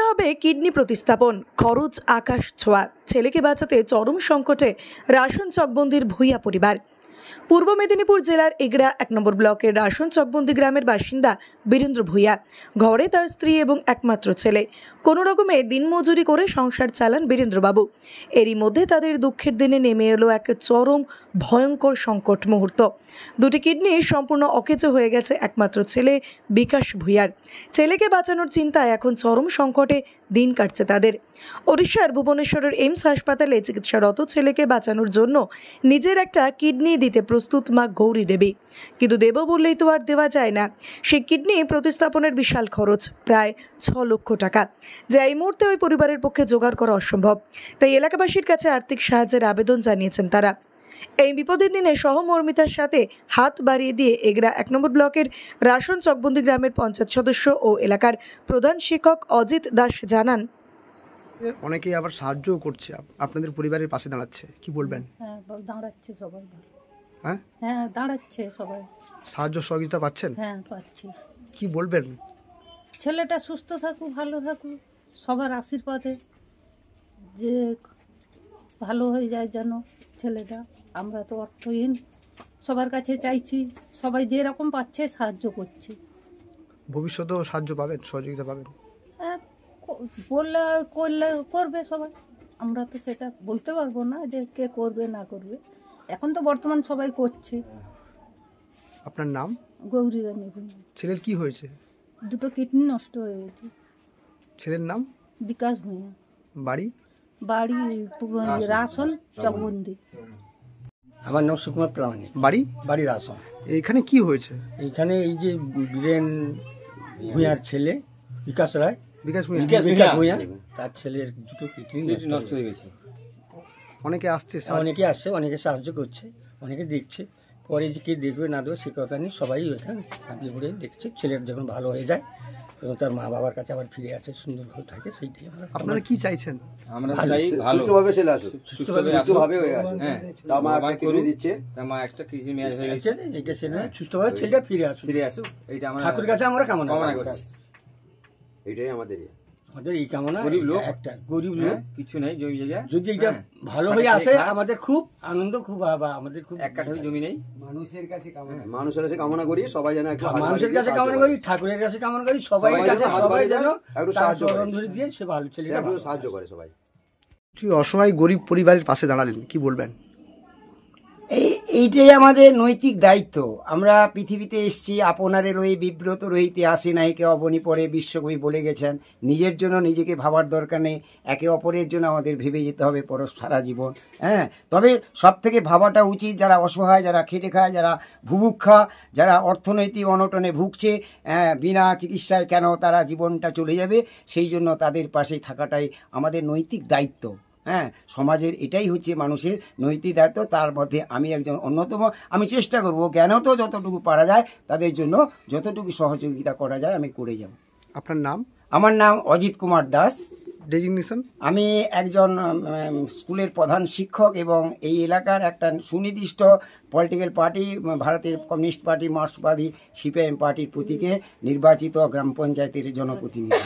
হবে কিডনি প্রতিস্থাপন, খরচ আকাশ ছোঁয়া। ছেলেকে বাঁচাতে চরম সংকটে রাশন চকবন্দির ভূঁইয়া পরিবার। পূর্ব মেদিনীপুর জেলার এগড়া 1 নম্বর ব্লকের রাশন চকবন্দি গ্রামের বাসিন্দা বীরেন্দ্র ভূঁইয়া। ঘরে তার স্ত্রী এবং একমাত্র ছেলে। কোনো রকমে দিনমজুরি করে সংসার চালান বীরেন্দ্রবাবু। এরই মধ্যে তাদের দুঃখের দিনে নেমে এলো এক চরম ভয়ঙ্কর সংকট মুহূর্ত। দুটি কিডনি সম্পূর্ণ অকেজো হয়ে গেছে একমাত্র ছেলে বিকাশ ভূঁইয়ার। ছেলেকে বাঁচানোর চিন্তায় এখন চরম সংকটে দিন কাটছে তাদের। ওড়িশার ভুবনেশ্বরের এইমস হাসপাতালে চিকিৎসারত ছেলেকে বাঁচানোর জন্য নিজের একটা কিডনি দিতে প্রস্তুত মা গৌরী দেবী। কিন্তু দেব বললেই তো আর দেওয়া যায় না। সেই কিডনি প্রতিস্থাপনের বিশাল খরচ, প্রায় 6 লক্ষ টাকা, যা এই মুহূর্তে ওই পরিবারের পক্ষে জোগাড় করা অসম্ভব। তাই এলাকাবাসীর কাছে আর্থিক সাহায্যের আবেদন জানিয়েছেন তারা। এই বিপদের দিনে সহমর্মিতার সাথে হাত বাড়িয়ে দিয়ে এগড়া 1 নম্বর ব্লকের রাশন চকবন্দি গ্রামের পঞ্চায়েত সদস্য ও এলাকার প্রধান শিক্ষক অজিত দাস জানান, অনেকেই আবার সাহায্যও করছে, আপনাদের পরিবারের পাশে দাঁড়াচ্ছে, কি বলবেন? হ্যাঁ, দাঁড়াচ্ছে সবাই। হ্যাঁ, দাঁড়াচ্ছে সবাই। সাহায্য সহযোগিতা পাচ্ছেন? হ্যাঁ, পাচ্ছি। কি বলবেন? ছেলেটা সুস্থ থাকুক, ভালো থাকুক, সবার আশীর্বাদে যে ভালো হয়ে যায় যেন ছেলেটা। আমরা তো অর্থহীন, সবার কাছে চাইছি, সবাই যেরকম পাচ্ছে সাহায্য করছে। ভবিষ্যতেও সাহায্য পাবেন, সহযোগিতা পাবেন? হ্যাঁ, বললে করলে করবে সবাই। আমরা তো সেটা বলতে পারবো না যে কে করবে না করবে। এখন তো বর্তমান সবাই করছে। আপনার নাম? গৌরী রানী ভূঁইয়া। ছেলের কি হয়েছে? দুটো কিডনি নষ্ট হয়ে গেছে। ছেলের নাম? বিকাশ ভূঁইয়া। বাড়ি? বাড়ি রাশন চকবন্দি। আমার নাম সুকুমার প্রামাণিক। বাড়ি? বাড়ি রাশন। এইখানে কি হয়েছে? এইখানে এই যে বীরেন ভূঁইয়ার ছেলে বিকাশ রায়, বিকাশ ভূঁইয়া, তার ছেলের দুটো কিডনি নষ্ট হয়ে গেছে। অনেকে আসছে, অনেকে আসছে, অনেকে সাহায্য করছে, অনেকে দেখছে। পরে যে কে দেখবে না দেবে সে কথা নেই, সবাই ওইখানে হাতিয়ে পড়ে দেখছে। ছেলের যখন ভালো হয়ে যায় এবং তার মা বাবার কাছে আবার ফিরে আসে, সুন্দর ভালো থাকে, সেইটাই। আপনারা কি চাইছেন? আমরা চাই সুস্থভাবে ছেলে আসুক, সুস্থভাবে হয়ে আসুক। হ্যাঁ, তার মা একটা কিডনি দিচ্ছে, তার মা একটা কিডনি ম্যাচ হয়ে গেছে, এইটা ছেলে সুস্থভাবে ছেলেটা ফিরে আসুক, এইটা আমরা ঠাকুরের কাছে আমরা কামনা করছি। এইটাই আমাদের এই কামনা। গরিব লোক, একটা গরিব লোক, কিছু নেই জমি জায়গা, যদি এটা ভালো হয়ে আসে আমাদের খুব আনন্দ, খুব আমাদের খুব। এক কাঠা জমি নেই, মানুষের কাছে কামনা করি, সবাই যেন একটু মানুষের কাছে কামনা করি, ঠাকুরের কাছে কামনা করি, সবাই যেন একটু সাহায্য ধরে দিয়ে সে ভালো ছেলেটা সাহায্য করে। সবাই অসহায় গরিব পরিবারের পাশে দাঁড়ালেন, কি বলবেন? এইটাই আমাদের নৈতিক দায়িত্ব। আমরা পৃথিবীতে এসেছি আপনারে রয়ে বিব্রত রহিতে আসে নাহিকে অবনী পরে, বিশ্বকবি বলে গেছেন। নিজের জন্য নিজেকে ভাবার দরকার নেই, একে অপরের জন্য আমাদের ভেবে যেতে হবে সারা জীবন। হ্যাঁ, তবে সব থেকে ভাবাটা উচিত যারা অসহায়, যারা খেটে খায়, যারা ভুভুক্ষা, যারা অর্থনৈতিক অনটনে ভুগছে, বিনা চিকিৎসায় কেন তারা জীবনটা চলে যাবে, সেই জন্য তাদের পাশে থাকাটাই আমাদের নৈতিক দায়িত্ব। হ্যাঁ, সমাজের এটাই হচ্ছে মানুষের নৈতিক দায়িত্ব। তার মধ্যে আমি একজন অন্যতম। আমি চেষ্টা করব জ্ঞানত যতটুকু পারা যায় তাদের জন্য যতটুকু সহযোগিতা করা যায় আমি করে যাব। আপনার নাম? আমার নাম অজিত কুমার দাস। ডেজিগনেশন? আমি একজন স্কুলের প্রধান শিক্ষক এবং এই এলাকার একটা সুনির্দিষ্ট পলিটিক্যাল পার্টি, ভারতের কমিউনিস্ট পার্টি, মার্ক্সবাদী সিপিআইএম পার্টির প্রতীকে নির্বাচিত গ্রাম পঞ্চায়েতের জনপ্রতিনিধি।